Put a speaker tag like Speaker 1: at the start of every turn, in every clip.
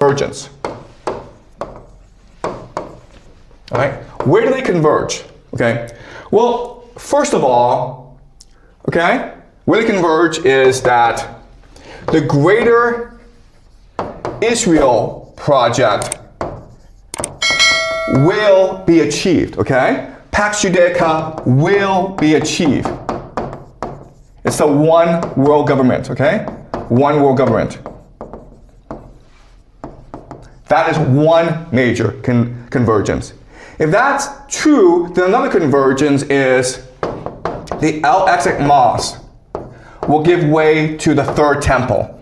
Speaker 1: convergence. All right, where do they converge? Okay, well, first of all, okay, where they converge is that the greater Israel project will be achieved, okay? Pax Judaica will be achieved. It's the one world government, okay? One world government. That is one major convergence. If that's true, then another convergence is the Al-Aqsa will give way to the third temple.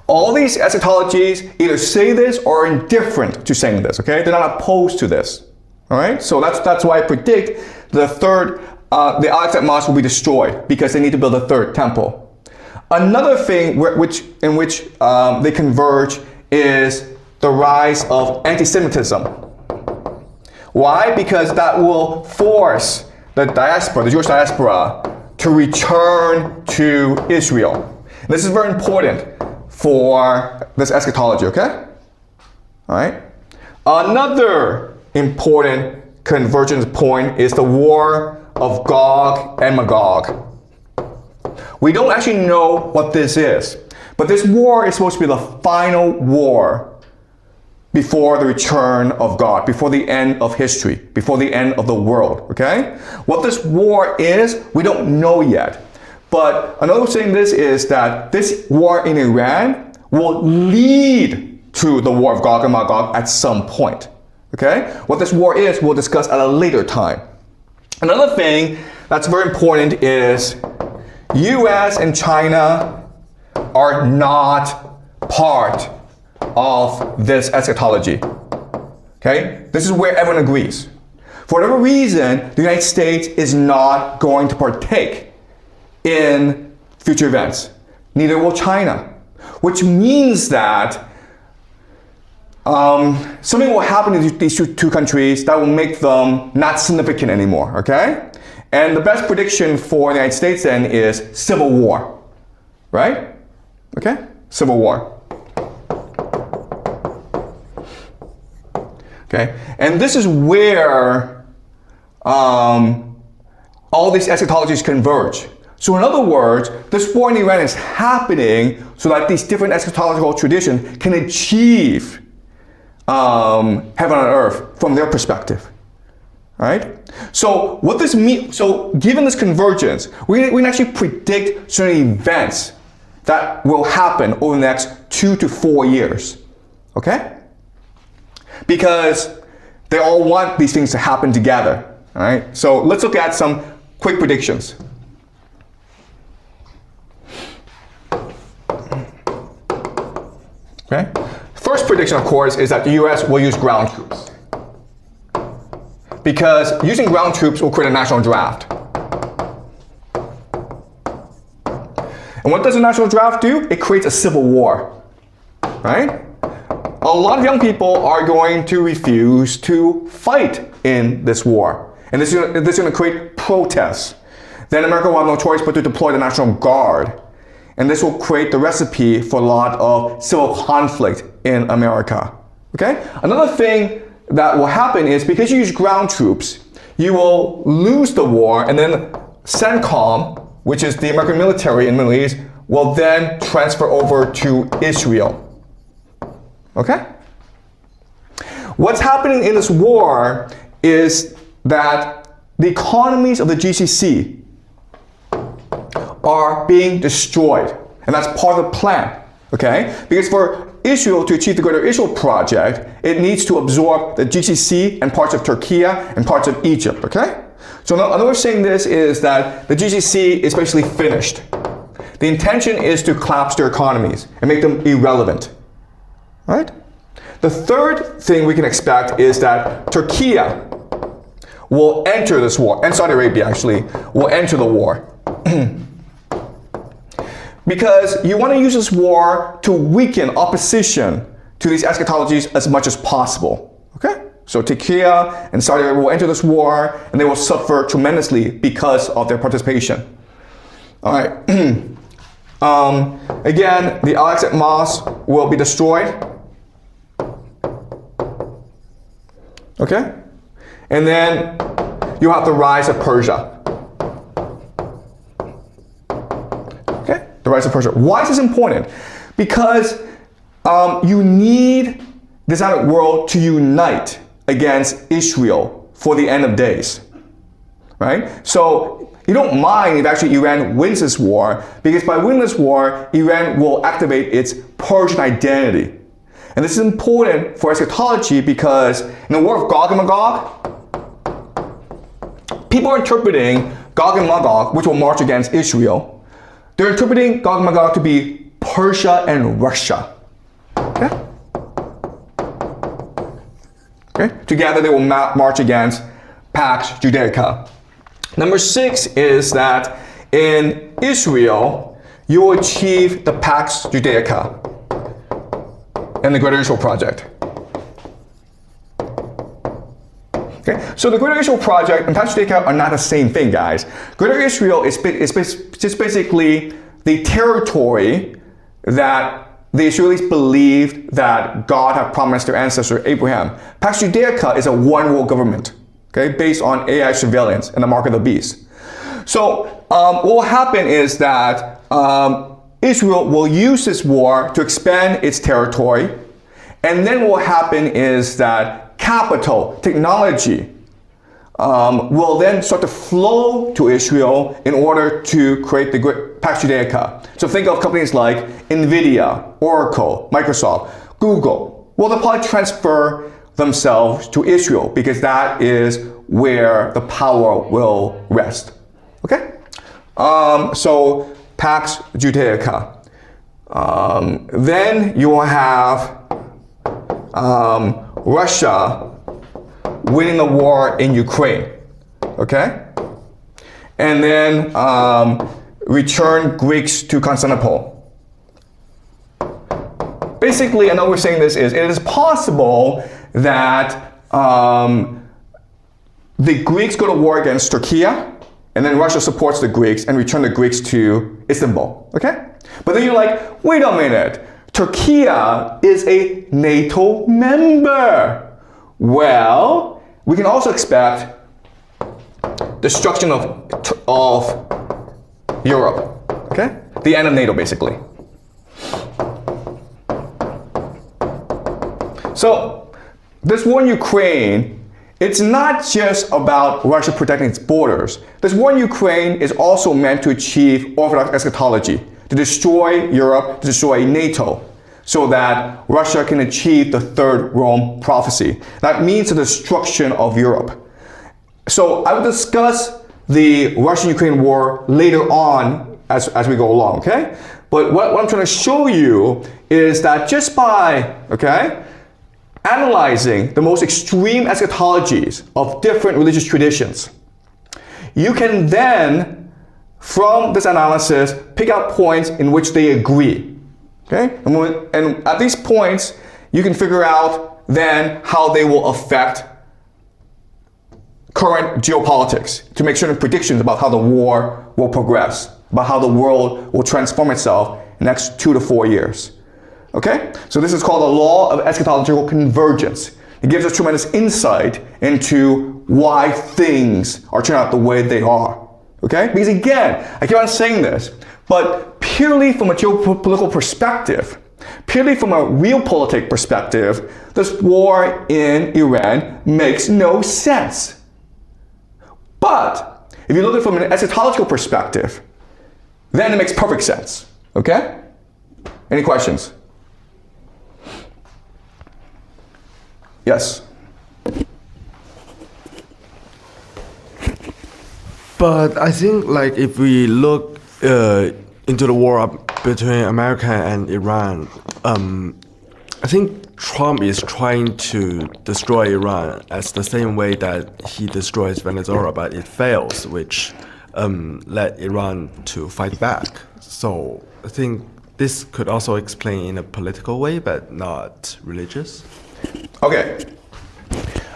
Speaker 1: All these eschatologies either say this or are indifferent to saying this, okay? They're not opposed to this, all right? So that's why I predict the Al-Aqsa will be destroyed because they need to build a third temple. Another thing in which they converge is the rise of anti-Semitism. Why? Because that will force the diaspora, the Jewish diaspora, to return to Israel. And this is very important for this eschatology, okay? All right. Another important convergence point is the war of Gog and Magog. We don't actually know what this is, but this war is supposed to be the final war before the return of God, before the end of history, before the end of the world, okay? What this war is, we don't know yet. But another thing is that this war in Iran will lead to the war of Gog and Magog at some point, okay? What this war is, we'll discuss at a later time. Another thing that's very important is US and China are not part of this eschatology, okay? This is where everyone agrees. For whatever reason, the United States is not going to partake in future events. Neither will China, which means that something will happen to these two countries that will make them not significant anymore, okay? And the best prediction for the United States then is civil war, right? Okay, civil war. Okay, and this is where all these eschatologies converge. So in other words, this war in Iran is happening so that these different eschatological traditions can achieve heaven on earth from their perspective. All right? So what this means, so given this convergence, we can actually predict certain events that will happen over the next 2 to 4 years. Okay? Because they all want these things to happen together. All right? So let's look at some quick predictions. Okay? First prediction, of course, is that the US will use ground troops. Because using ground troops will create a national draft. And what does a national draft do? It creates a civil war, right? A lot of young people are going to refuse to fight in this war. And this is going to create protests. Then America will have no choice but to deploy the National Guard. And this will create the recipe for a lot of civil conflict in America. Okay? Another thing that will happen is because you use ground troops, you will lose the war, and then CENTCOM, which is the American military in the Middle East, will then transfer over to Israel. Okay? What's happening in this war is that the economies of the GCC are being destroyed. And that's part of the plan. Okay? Because for Israel to achieve the Greater Israel Project, it needs to absorb the GCC and parts of Turkey and parts of Egypt. Okay? So another way of saying this is that the GCC is basically finished. The intention is to collapse their economies and make them irrelevant. Right? The third thing we can expect is that Turkey will enter this war, and Saudi Arabia actually, will enter the war. Because you want to use this war to weaken opposition to these eschatologies as much as possible. Okay? So Turkey and Saudi Arabia will enter this war, and they will suffer tremendously because of their participation. All right. Again, the Al-Aqsa Mosque will be destroyed. Okay? And then you have the rise of Persia. Okay? The rise of Persia. Why is this important? Because you need the Islamic world to unite against Israel for the end of days. Right? So you don't mind if actually Iran wins this war, because by winning this war, Iran will activate its Persian identity. And this is important for eschatology because in the war of Gog and Magog, people are interpreting Gog and Magog, which will march against Israel. They're interpreting Gog and Magog to be Persia and Russia. Okay? Okay? Together they will march against Pax Judaica. Number 6 is that in Israel, you will achieve the Pax Judaica and the Greater Israel Project. Okay, so the Greater Israel Project and Pax Judaica are not the same thing, guys. Greater Israel is just basically the territory that the Israelis believed that God had promised their ancestor Abraham. Pax Judaica is a one world government. Okay, based on AI surveillance and the mark of the beast. So what will happen is that Israel will use this war to expand its territory, and then what will happen is that capital, technology, will then start to flow to Israel in order to create the Pax Judaica. So think of companies like NVIDIA, Oracle, Microsoft, Google. Well, they'll probably transfer themselves to Israel because that is where the power will rest. Okay? So Pax Judaica. Then you will have Russia winning the war in Ukraine. Okay? And then return Greeks to Constantinople. Basically, I know we're saying this is, it is possible that the Greeks go to war against Turkey, and then Russia supports the Greeks and return the Greeks to Istanbul, okay? But then you're like, wait a minute, Turkey is a NATO member. Well, we can also expect destruction of Europe, okay? The end of NATO, basically. So, this war in Ukraine, it's not just about Russia protecting its borders. This war in Ukraine is also meant to achieve Orthodox eschatology, to destroy Europe, to destroy NATO, so that Russia can achieve the Third Rome prophecy. That means the destruction of Europe. So I will discuss the Russian-Ukraine war later on as we go along, okay? But what I'm trying to show you is that just by, okay, analyzing the most extreme eschatologies of different religious traditions, you can then, from this analysis, pick out points in which they agree. Okay? And at these points, you can figure out then how they will affect current geopolitics to make certain predictions about how the war will progress, about how the world will transform itself in the next 2 to 4 years. Okay? So this is called the law of eschatological convergence. It gives us tremendous insight into why things are turning out the way they are. Okay? Because again, I keep on saying this, but purely from a geopolitical perspective, purely from a realpolitik perspective, this war in Iran makes no sense. But if you look at it from an eschatological perspective, then it makes perfect sense. Okay? Any questions? Yes.
Speaker 2: But I think, like, if we look into the war between America and Iran, I think Trump is trying to destroy Iran as the same way that he destroys Venezuela, but it fails, which led Iran to fight back. So I think this could also explain in a political way, but not religious.
Speaker 1: Okay.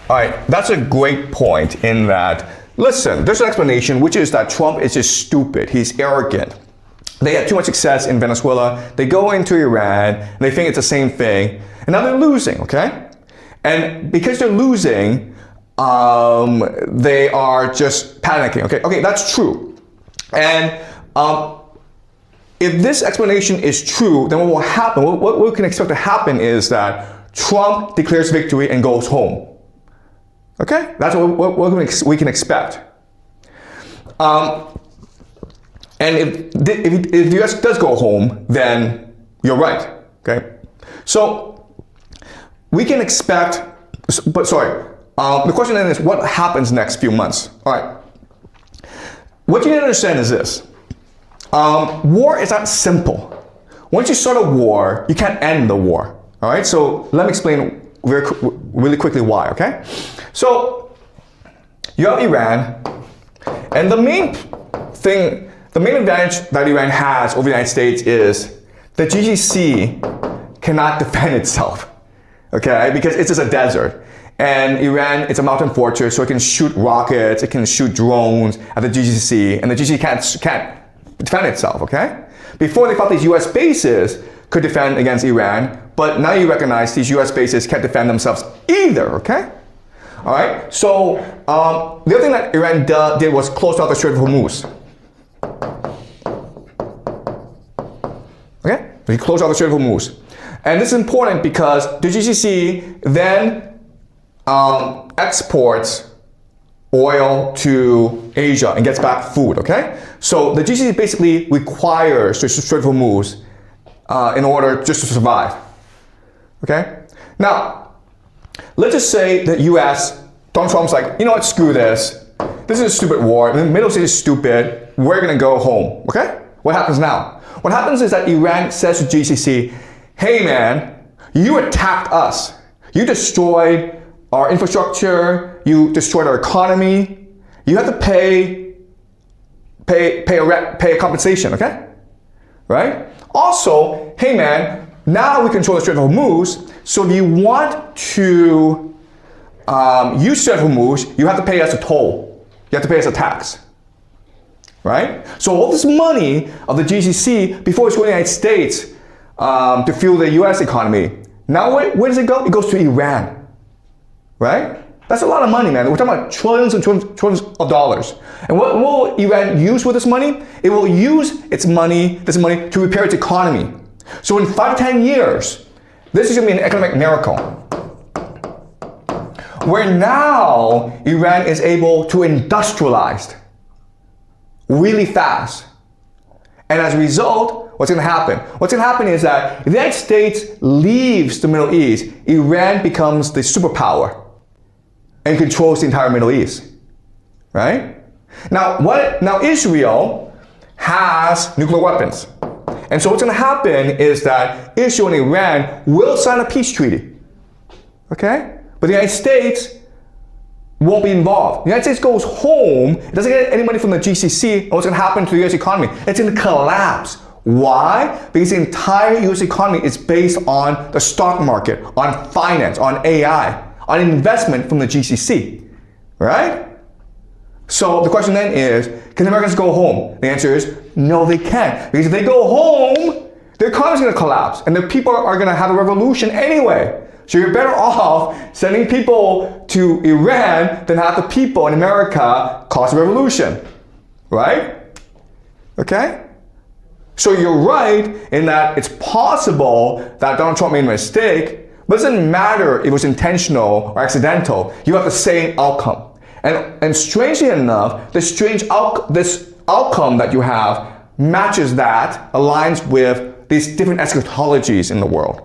Speaker 1: All right, that's a great point in that, listen, there's an explanation, which is that Trump is just stupid. He's arrogant. they had too much success in Venezuela. They go into Iran, and they think it's the same thing, and now they're losing, okay? And because they're losing, they are just panicking, okay? Okay, that's true. And if this explanation is true, then what will happen, what we can expect to happen is that Trump declares victory and goes home. Okay? That's what we can expect. And if the US does go home, then you're right, okay? So we can expect, but sorry, the question then is what happens next few months? All right. What you need to understand is this. War is not simple. Once you start a war, you can't end the war. All right, so let me explain really quickly why, okay? So you have Iran, and the main advantage that Iran has over the United States is the GCC cannot defend itself, okay? Because it's just a desert. And Iran, it's a mountain fortress, so it can shoot rockets, it can shoot drones at the GCC, and the GCC can't defend itself, okay? Before they thought these US bases could defend against Iran, but now you recognize these US bases can't defend themselves either, okay? All right, so the other thing that Iran did was close out the Strait of Hormuz. Okay, we closed out the Strait of Hormuz. And this is important because the GCC then exports oil to Asia and gets back food, okay? So the GCC basically requires the Strait of Hormuz in order just to survive, okay? Now, let's just say that US, Donald Trump's like, you know what, screw this. This is a stupid war, the Middle East is stupid, we're gonna go home, okay? What happens now? What happens is that Iran says to GCC, hey man, you attacked us. You destroyed our infrastructure, you destroyed our economy, you have to pay a compensation, okay? Right? Also, hey man, now we control the Strait of Hormuz, so if you want to use Strait of Hormuz, you have to pay us a toll. You have to pay us a tax. Right? So all this money of the GCC, before it's going to the United States to fuel the US economy, now where does it go? It goes to Iran. Right? That's a lot of money, man. We're talking about trillions and trillions of dollars. And what will Iran use with this money? It will use this money to repair its economy. So in 5 to 10 years, this is going to be an economic miracle. Where now Iran is able to industrialize really fast. And as a result, what's going to happen? What's going to happen is that if the United States leaves the Middle East, Iran becomes the superpower and controls the entire Middle East, right? Now Israel has nuclear weapons. And so what's going to happen is that Israel and Iran will sign a peace treaty, okay? But the United States won't be involved. The United States goes home, it doesn't get any money from the GCC, and what's going to happen to the US economy? It's going to collapse. Why? Because the entire US economy is based on the stock market, on finance, on AI, on investment from the GCC, right? So the question then is, can the Americans go home? The answer is, no they can't. Because if they go home, their economy is going to collapse, and the people are going to have a revolution anyway. So you're better off sending people to Iran than have the people in America cause a revolution, right? Okay? So you're right in that it's possible that Donald Trump made a mistake, but it doesn't matter if it was intentional or accidental. You have the same outcome. And strangely enough, this outcome that you have matches that, aligns with these different eschatologies in the world.